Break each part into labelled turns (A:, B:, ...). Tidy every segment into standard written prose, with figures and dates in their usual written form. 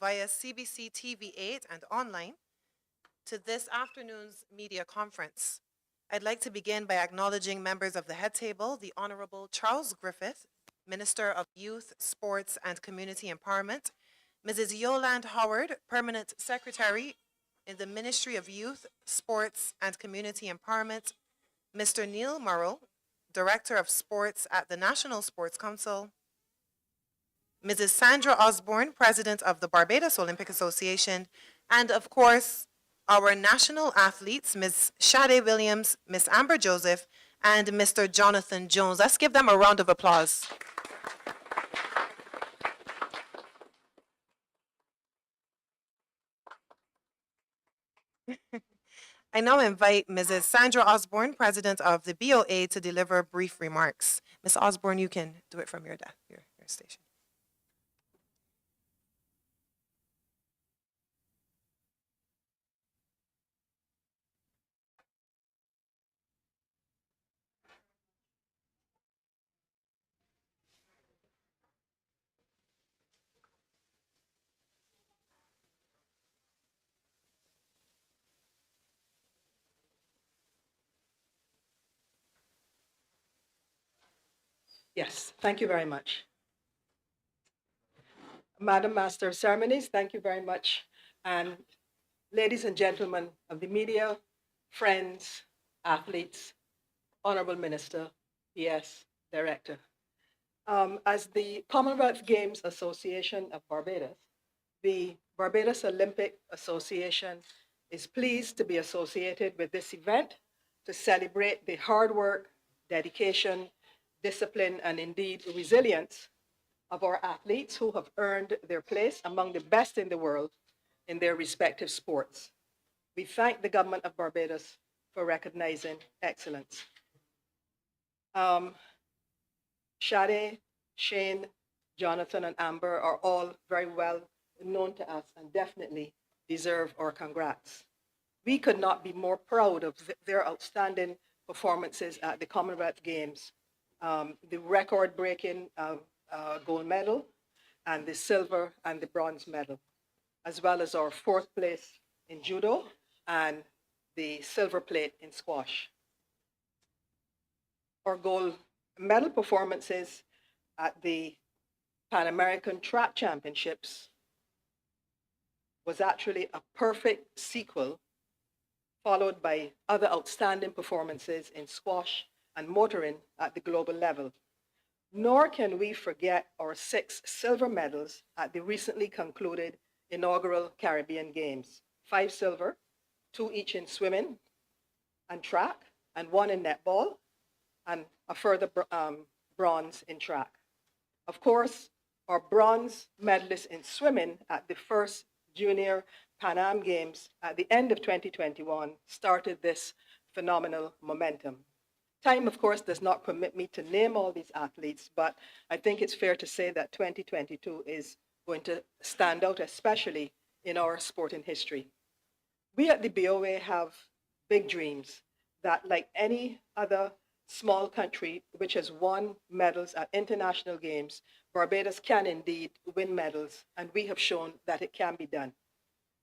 A: via CBC TV8 and online to this afternoon's media conference. I'd like to begin by acknowledging members of the head table, the Honorable Charles Griffith, Minister of Youth, Sports and Community Empowerment, Mrs. Yolande Howard, Permanent Secretary in the Ministry of Youth, Sports and Community Empowerment, Mr. Neil Murrow, Director of Sports at the National Sports Council, Mrs. Sandra Osborne, President of the Barbados Olympic Association, and of course, our national athletes, Ms. Sade Williams, Ms. Amber Joseph, and Mr. Jonathan Jones. Let's give them a round of applause. I now invite Mrs. Sandra Osborne, President of the BOA, to deliver brief remarks. Ms. Osborne, you can do it from your station.
B: Yes, thank you very much. Madam Master of Ceremonies, thank you very much. And ladies and gentlemen of the media, friends, athletes, Honorable Minister, PS, Director. As the Commonwealth Games Association of Barbados, the Barbados Olympic Association is pleased to be associated with this event to celebrate the hard work, dedication, discipline, and indeed resilience of our athletes who have earned their place among the best in the world in their respective sports. We thank the government of Barbados for recognizing excellence. Sade, Shane, Jonathan, and Amber are all very well known to us and definitely deserve our congrats. We could not be more proud of their outstanding performances at the Commonwealth Games. The record-breaking gold medal and the silver and the bronze medal, as well as our 4th place in judo and the silver plate in squash. Our gold medal performances at the Pan American Track Championships was actually a perfect sequel, followed by other outstanding performances in squash and motoring at the global level. Nor can we forget our 6 silver medals at the recently concluded inaugural Caribbean Games. 5 silver, 2 each in swimming and track, and 1 in netball, and a further bronze in track. Of course, our bronze medalists in swimming at the first Junior Pan Am Games at the end of 2021 started this phenomenal momentum. Time, of course, does not permit me to name all these athletes, but I think it's fair to say that 2022 is going to stand out, especially in our sporting history. We at the BOA have big dreams that, like any other small country which has won medals at international games, Barbados can indeed win medals, and we have shown that it can be done.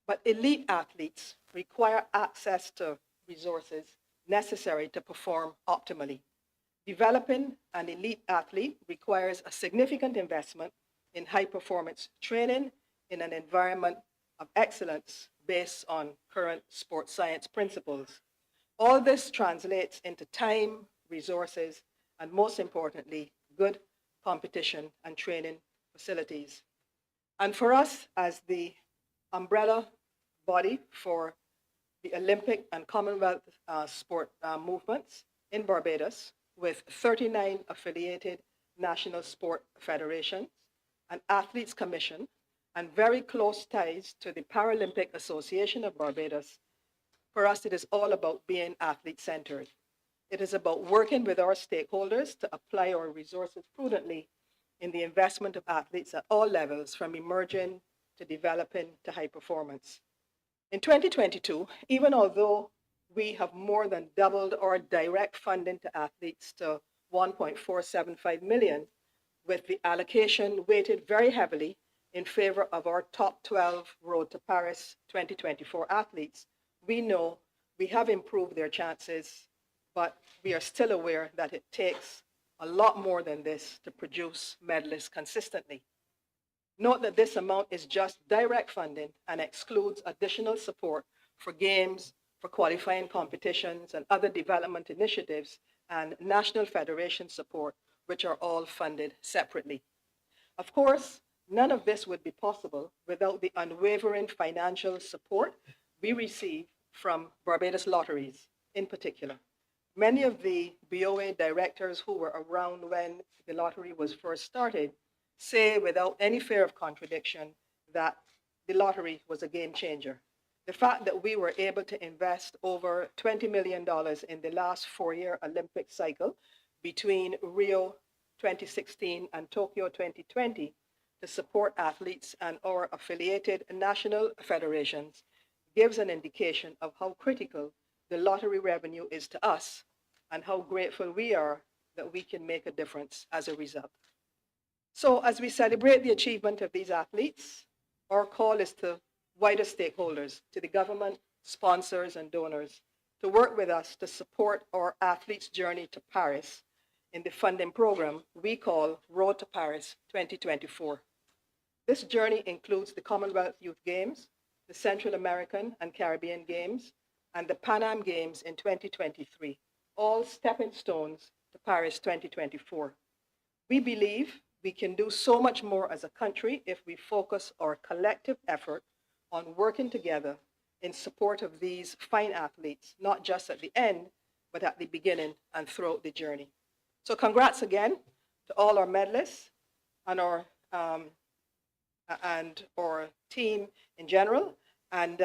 B: But elite athletes require access to resources necessary to perform optimally. Developing an elite athlete requires a significant investment in high-performance training in an environment of excellence based on current sports science principles. All this translates into time, resources, and most importantly, good competition and training facilities. And for us, as the umbrella body for the Olympic and Commonwealth sport movements in Barbados, with 39 affiliated national sport federations, an athletes commission, and very close ties to the Paralympic Association of Barbados, for us it is all about being athlete-centered. It is about working with our stakeholders to apply our resources prudently in the investment of athletes at all levels, from emerging to developing to high performance. In 2022, even although we have more than doubled our direct funding to athletes to 1.475 million, with the allocation weighted very heavily in favor of our top 12 Road to Paris 2024 athletes, we know we have improved their chances, but we are still aware that it takes a lot more than this to produce medalists consistently. Note that this amount is just direct funding and excludes additional support for games, for qualifying competitions, and other development initiatives and national federation support, which are all funded separately. Of course, none of this would be possible without the unwavering financial support we receive from Barbados Lotteries in particular. Many of the BOA directors who were around when the lottery was first started say without any fear of contradiction that the lottery was a game changer. The fact that we were able to invest over $20 million in the last 4-year Olympic cycle between Rio 2016 and Tokyo 2020 to support athletes and our affiliated national federations gives an indication of how critical the lottery revenue is to us and how grateful we are that we can make a difference as a result. So as we celebrate the achievement of these athletes, our call is to wider stakeholders, to the government, sponsors, and donors to work with us to support our athletes' journey to Paris in the funding program we call Road to Paris 2024. This journey includes the Commonwealth Youth Games, the Central American and Caribbean Games, and the Pan Am Games in 2023, all stepping stones to Paris 2024. We believe we can do so much more as a country if we focus our collective effort on working together in support of these fine athletes, not just at the end, but at the beginning and throughout the journey. So congrats again to all our medalists and our team in general. And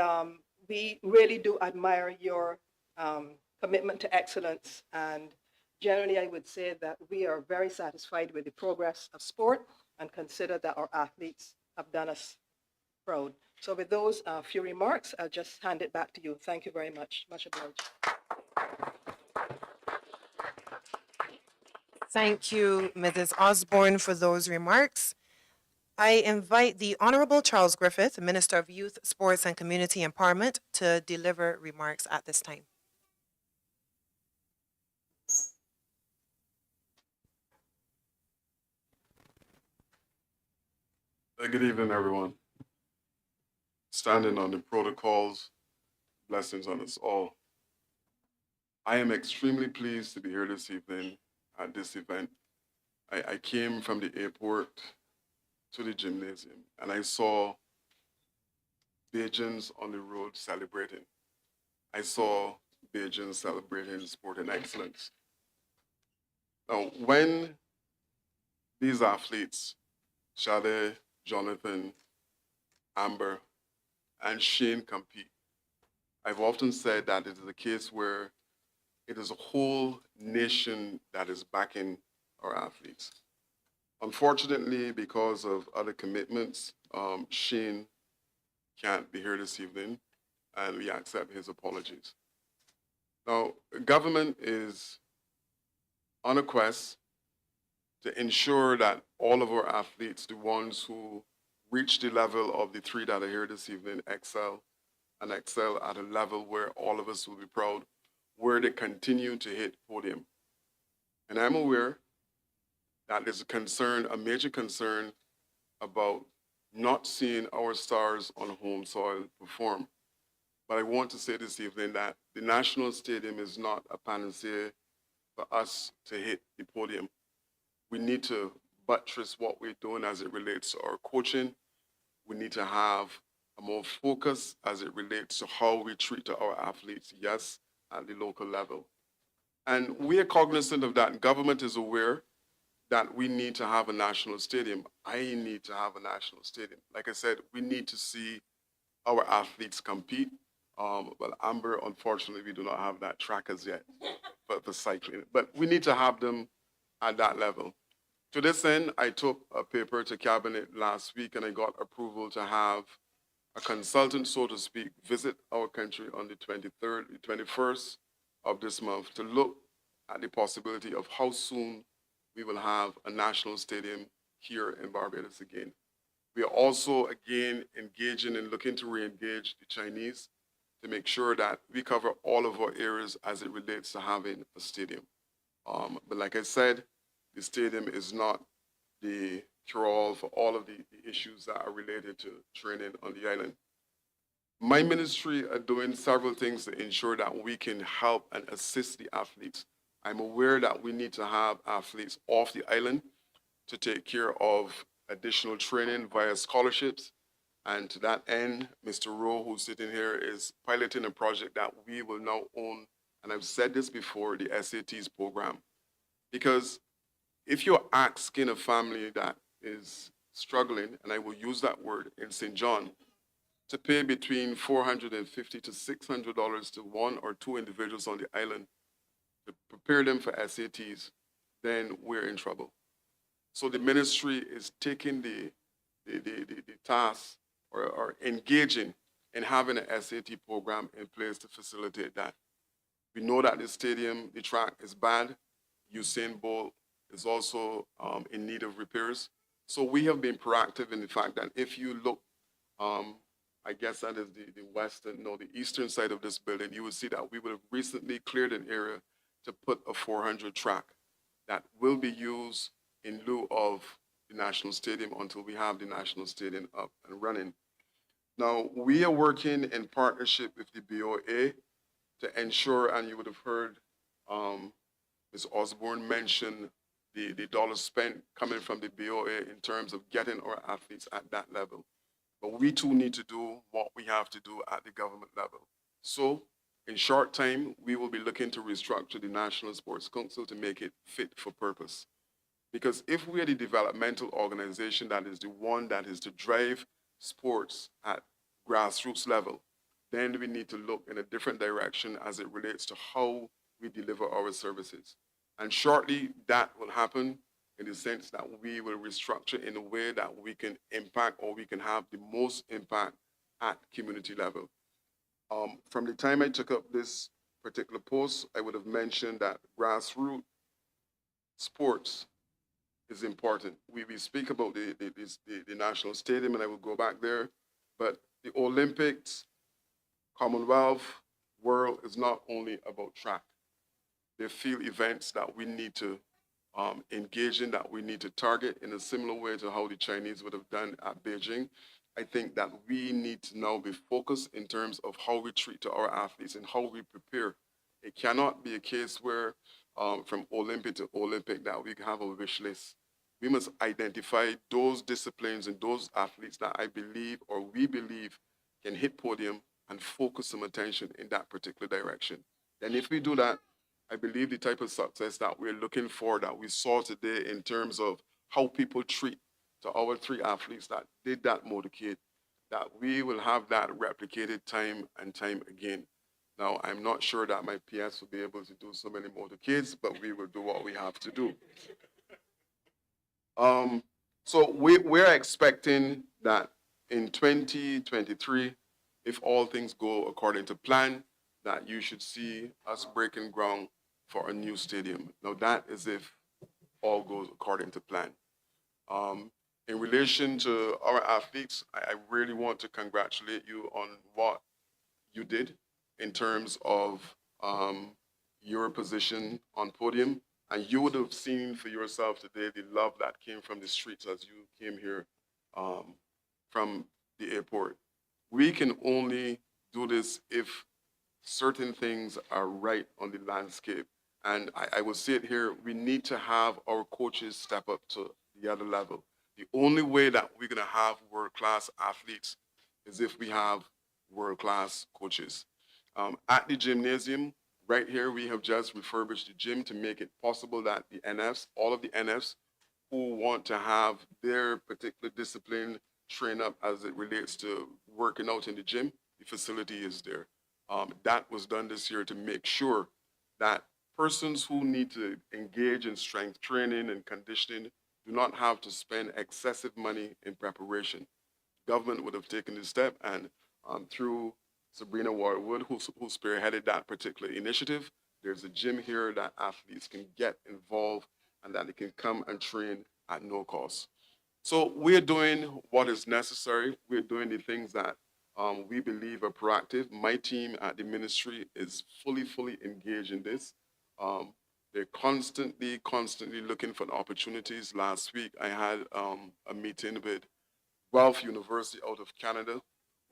B: we really do admire your commitment to excellence. And generally, I would say that we are very satisfied with the progress of sport and consider that our athletes have done us proud. So with those few remarks, I'll just hand it back to you. Thank you very much. Much obliged.
A: Thank you, Mrs. Osborne, for those remarks. I invite the Honorable Charles Griffith, Minister of Youth, Sports and Community Empowerment, to deliver remarks at this time.
C: Good evening, everyone. Standing on the protocols, blessings on us all. I am extremely pleased to be here this evening at this event. I came from the airport to the gymnasium and I saw Bajans on the road celebrating. I saw Bajans celebrating sport and excellence. Now, when these athletes, Shade, Jonathan, Amber, and Shane compete, I've often said that it is a case where it is a whole nation that is backing our athletes. Unfortunately, because of other commitments, Shane can't be here this evening, and we accept his apologies. Now, government is on a quest to ensure that all of our athletes, the ones who reach the level of the three that are here this evening, excel at a level where all of us will be proud, where they continue to hit podium. And I'm aware that there's a concern, a major concern about not seeing our stars on home soil perform. But I want to say this evening that the National Stadium is not a panacea for us to hit the podium. We need to buttress what we're doing as it relates to our coaching. We need to have a more focus as it relates to how we treat our athletes, yes, at the local level. And we are cognizant of that. Government is aware that we need to have a national stadium. I need to have a national stadium. Like I said, we need to see our athletes compete. Well, Amber, unfortunately, we do not have that track as yet for cycling. But we need to have them at that level. To this end, I took a paper to Cabinet last week and I got approval to have a consultant, so to speak, visit our country on the 23rd, the 21st of this month to look at the possibility of how soon we will have a national stadium here in Barbados again. We are also, again, engaging and looking to re-engage the Chinese to make sure that we cover all of our areas as it relates to having a stadium. But like I said, the stadium is not the cure-all for all of the issues that are related to training on the island. My ministry are doing several things to ensure that we can help and assist the athletes. I'm aware that we need to have athletes off the island to take care of additional training via scholarships. And to that end, Mr. Rowe, who's sitting here, is piloting a project that we will now own. And I've said this before, the SATs program. Because if you're asking a family that is struggling, and I will use that word in St. John, to pay between $450 to $600 to one or two individuals on the island to prepare them for SATs, then we're in trouble. So the ministry is taking the task or engaging in having an SAT program in place to facilitate that. We know that the stadium, the track is bad. Usain Bolt is also in need of repairs. So we have been proactive in the fact that if you look, I guess that is the eastern side of this building, you will see that we would have recently cleared an area to put a 400 track that will be used in lieu of the National Stadium until we have the National Stadium up and running. Now, we are working in partnership with the BOA to ensure, and you would have heard Ms. Osborne mention the dollars spent coming from the BOA in terms of getting our athletes at that level. But we too need to do what we have to do at the government level. So, in short time, we will be looking to restructure the National Sports Council to make it fit for purpose. Because if we are the developmental organization that is the one that is to drive sports at grassroots level, then we need to look in a different direction as it relates to how we deliver our services. And shortly, that will happen in the sense that we will restructure in a way that we can impact or we can have the most impact at community level. From the time I took up this particular post, I would have mentioned that grassroots sports is important. We speak about the national stadium, and I will go back there, but the Olympics, Commonwealth, World is not only about track. They're field events that we need to engage in, that we need to target in a similar way to how the Chinese would have done at Beijing. I think that we need to now be focused in terms of how we treat to our athletes and how we prepare. It cannot be a case where from Olympic to Olympic that we have a wish list. We must identify those disciplines and those athletes that I believe or we believe can hit podium and focus some attention in that particular direction. And if we do that, I believe the type of success that we're looking for, that we saw today in terms of how people treat to our three athletes that did that motorcade, that we will have that replicated time and time again. Now, I'm not sure that my PS will be able to do so many motorcades, but we will do what we have to do. So we're expecting that in 2023, if all things go according to plan, that you should see us breaking ground for a new stadium. Now that is if all goes according to plan. In relation to our athletes, I really want to congratulate you on what you did in terms of your position on podium. And you would have seen for yourself today the love that came from the streets as you came here from the airport. We can only do this if certain things are right on the landscape. And I will say it here, we need to have our coaches step up to the other level. The only way that we're gonna have world-class athletes is if we have world-class coaches. At the gymnasium, right here, we have just refurbished the gym to make it possible that the NFs, all of the NFs who want to have their particular discipline train up as it relates to working out in the gym, the facility is there. That was done this year to make sure that persons who need to engage in strength training and conditioning do not have to spend excessive money in preparation. Government would have taken this step, and through Sabrina Warwood, who spearheaded that particular initiative, there's a gym here that athletes can get involved and that they can come and train at no cost. So we're doing what is necessary. We're doing the things that we believe are proactive. My team at the ministry is fully engaged in this. They're constantly looking for opportunities. Last week, I had a meeting with Guelph University out of Canada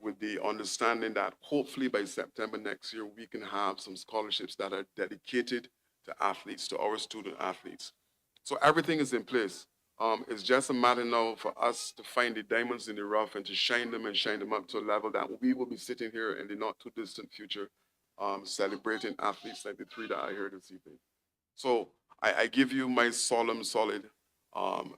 C: with the understanding that hopefully by September next year, we can have some scholarships that are dedicated to athletes, to our student athletes. So everything is in place. It's just a matter now for us to find the diamonds in the rough and to shine them up to a level that we will be sitting here in the not too distant future celebrating athletes like the three that I heard this evening. So I give you my solemn, solid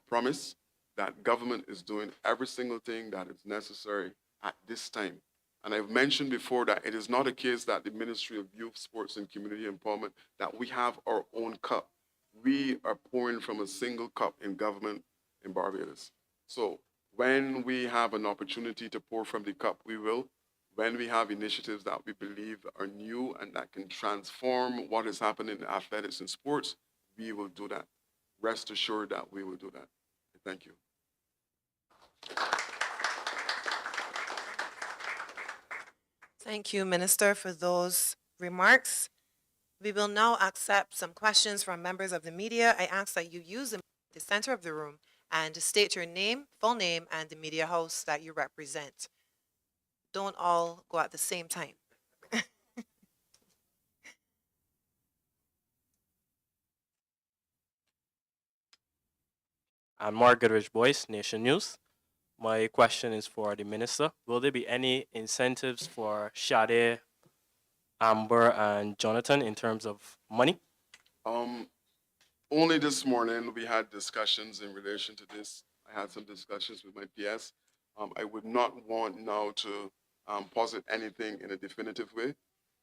C: promise that government is doing every single thing that is necessary at this time. And I've mentioned before that it is not a case that the Ministry of Youth, Sports and Community Empowerment, that we have our own cup. We are pouring from a single cup in government in Barbados. So when we have an opportunity to pour from the cup, we will. When we have initiatives that we believe are new and that can transform what is happening in athletics and sports, we will do that. Rest assured that we will do that. Thank you.
A: Thank you, Minister, for those remarks. We will now accept some questions from members of the media. I ask that you use the center of the room and state your name, full name, and the media house that you represent. Don't all go at the same time.
D: I'm Mark Goodrich Boyce, Nation News. My question is for the minister. Will there be any incentives for Sade, Amber, and Jonathan in terms of money?
C: Only this morning we had discussions in relation to this. I had some discussions with my PS. I would not want now to posit anything in a definitive way.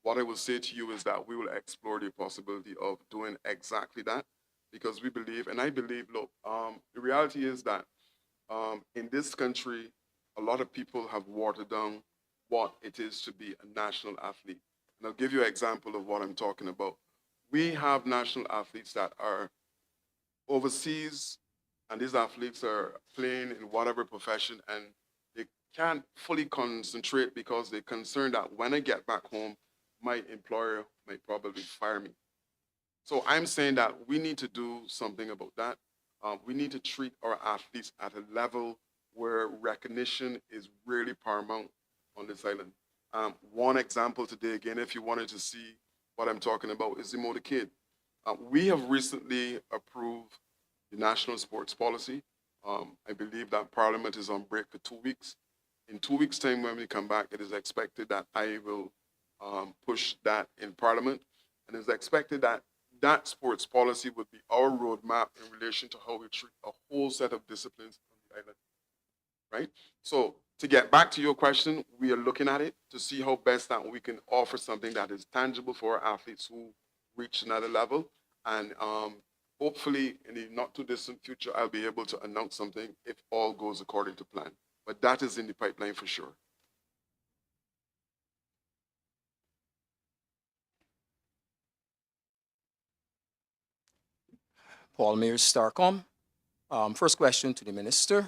C: What I will say to you is that we will explore the possibility of doing exactly that because we believe, and I believe, look, the reality is that in this country, a lot of people have watered down what it is to be a national athlete. And I'll give you an example of what I'm talking about. We have national athletes that are overseas, and these athletes are playing in whatever profession, and they can't fully concentrate because they're concerned that when I get back home, my employer might probably fire me. So I'm saying that we need to do something about that. We need to treat our athletes at a level where recognition is really paramount on this island. One example today, again, if you wanted to see what I'm talking about, is the motorcade. We have recently approved the national sports policy. I believe that Parliament is on break for 2 weeks. In 2 weeks' time, when we come back, it is expected that I will push that in Parliament, and it's expected that that sports policy would be our roadmap in relation to how we treat a whole set of disciplines on the island, right? So to get back to your question, we are looking at it to see how best that we can offer something that is tangible for our athletes who reach another level. And hopefully in the not too distant future, I'll be able to announce something if all goes according to plan. But that is in the pipeline for sure.
E: Paul Mears, Starcom. First question to the minister.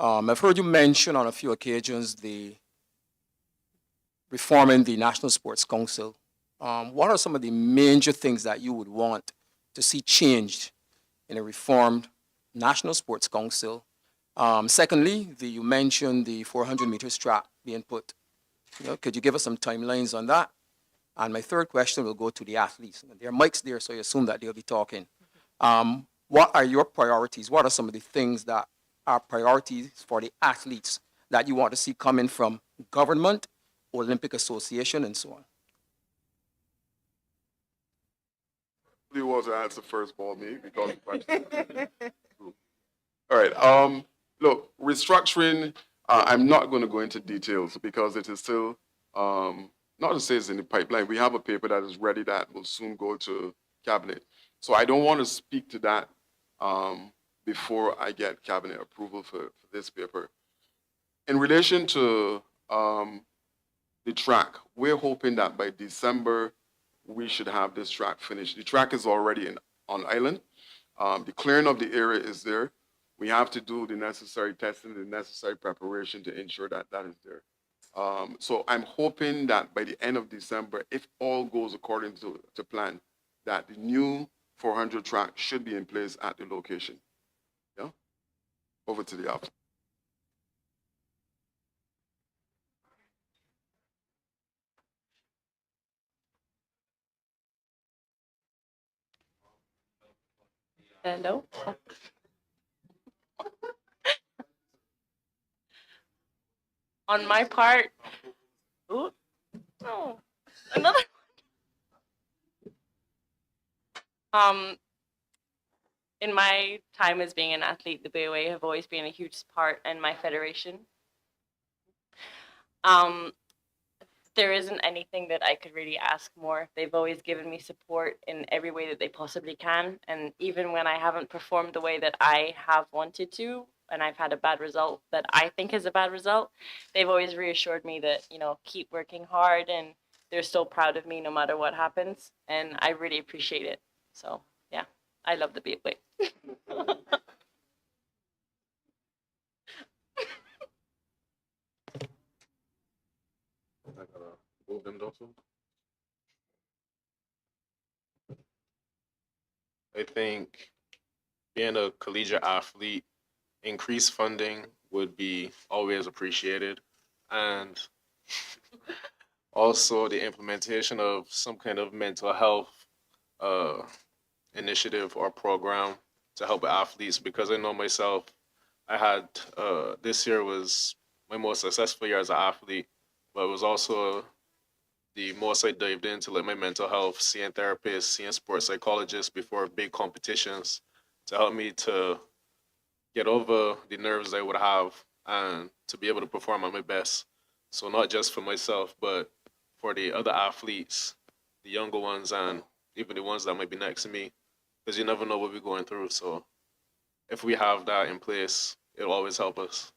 E: I've heard you mention on a few occasions the reforming the National Sports Council. What are some of the major things that you would want to see changed in a reformed National Sports Council? Secondly, you mentioned the 400-meter track being put. Could you give us some timelines on that? And my third question will go to the athletes. There are mics there, so I assume that they'll be talking. What are your priorities? What are some of the things that are priorities for the athletes that you want to see coming from government, Olympic Association, and so on?
C: Who wants to answer first, ball me? Because all right. Look, restructuring. I'm not going to go into details because it is still not to say it's in the pipeline. We have a paper that is ready that will soon go to cabinet. So I don't want to speak to that before I get cabinet approval for this paper. In relation to the track, we're hoping that by December, we should have this track finished. The track is already on island. The clearing of the area is there. We have to do the necessary testing, the necessary preparation to ensure that that is there. So I'm hoping that by the end of December, if all goes according to plan, that the new 400 track should be in place at the location. Yeah? Over to the office.
F: Hello. On my part, ooh, no, another. Um, in my time as being an athlete, the BOA have always been a huge part in my federation. Um, there isn't anything that I could really ask more. They've always given me support in every way that they possibly can, and even when I haven't performed the way that I have wanted to, and I've had a bad result that I think is a bad result, they've always reassured me that, you know, keep working hard, and they're still proud of me no matter what happens, and I really appreciate it. So yeah, I love the BOA.
G: Move them also. I think being a collegiate athlete, increased funding would be always appreciated. And also the implementation of some kind of mental health uh, initiative or program to help athletes, because I know myself, I had this year was my most successful year as an athlete, but it was also the most I dived into like my mental health, seeing therapists, seeing sports psychologists before big competitions to help me to get over the nerves I would have and to be able to perform at my best. So not just for myself, but for the other athletes, the younger ones, and even the ones that might be next to me, because you never know what we're going through. So if we have that in place, it'll always help us.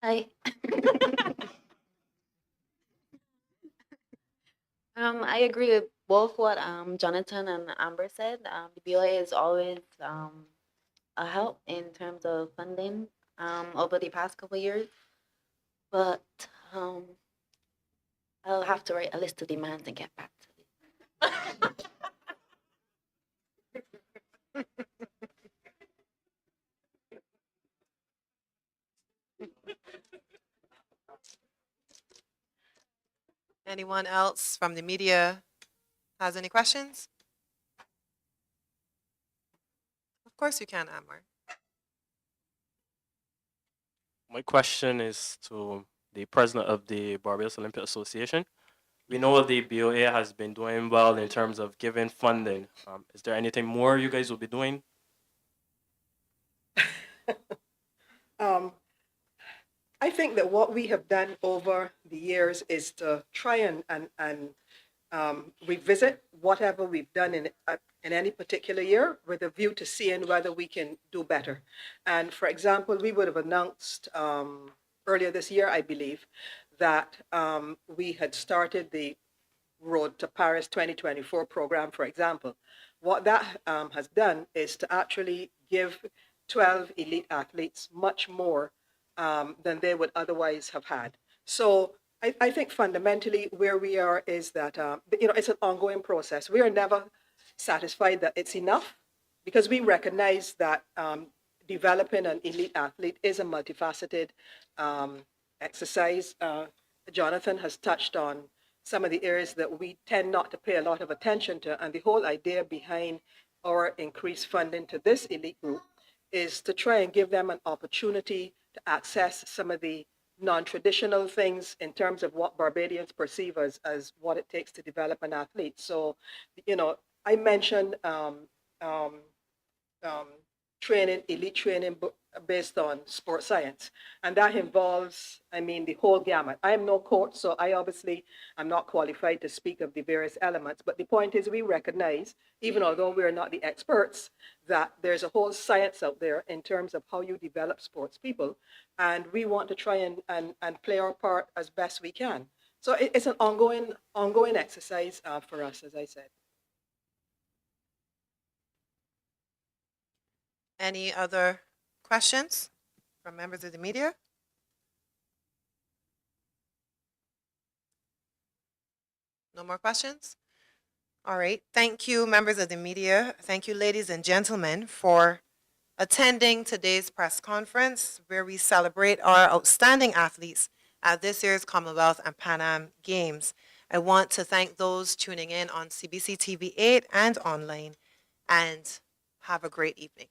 H: I I agree with both what Jonathan and Amber said. The BOA is always a help in terms of funding over the past couple of years, but um, I'll have to write a list of demands and get back to you.
A: Anyone else from the media has any questions? Of course you can, Amber.
D: My question is to the president of the Barbados Olympic Association. We know the BOA has been doing well in terms of giving funding. Is there anything more you guys will be doing?
B: Um, I think that what we have done over the years is to try and revisit whatever we've done in any particular year with a view to seeing whether we can do better. And for example, we would have announced earlier this year, I believe, that we had started the Road to Paris 2024 program, for example. What that has done is to actually give 12 elite athletes much more than they would otherwise have had. So I think fundamentally where we are is that, it's an ongoing process. We are never satisfied that it's enough because we recognize that developing an elite athlete is a multifaceted exercise. Jonathan has touched on some of the areas that we tend not to pay a lot of attention to. And the whole idea behind our increased funding to this elite group is to try and give them an opportunity to access some of the non-traditional things in terms of what Barbadians perceive as what it takes to develop an athlete. So, I mentioned um, training, elite training based on sports science. And that involves, I mean, the whole gamut. I am no coach, so I obviously am not qualified to speak of the various elements. But the point is, we recognize, even although we're not the experts, that there's a whole science out there in terms of how you develop sports people. And we want to try and play our part as best we can. So it's an ongoing exercise for us, as I said.
A: Any other questions from members of the media? No more questions? All right. Thank you, members of the media. Thank you, ladies and gentlemen, for attending today's press conference where we celebrate our outstanding athletes at this year's Commonwealth and Pan Am Games. I want to thank those tuning in on CBC TV 8 and online, and have a great evening.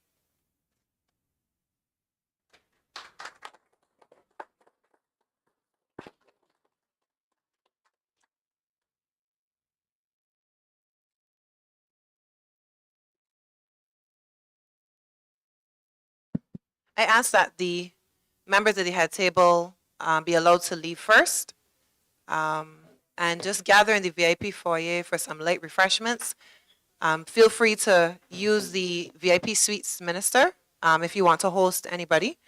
A: I ask that the members of the head table be allowed to leave first, and just gather in the VIP foyer for some light refreshments. Feel free to use the VIP suites, Minister, if you want to host anybody.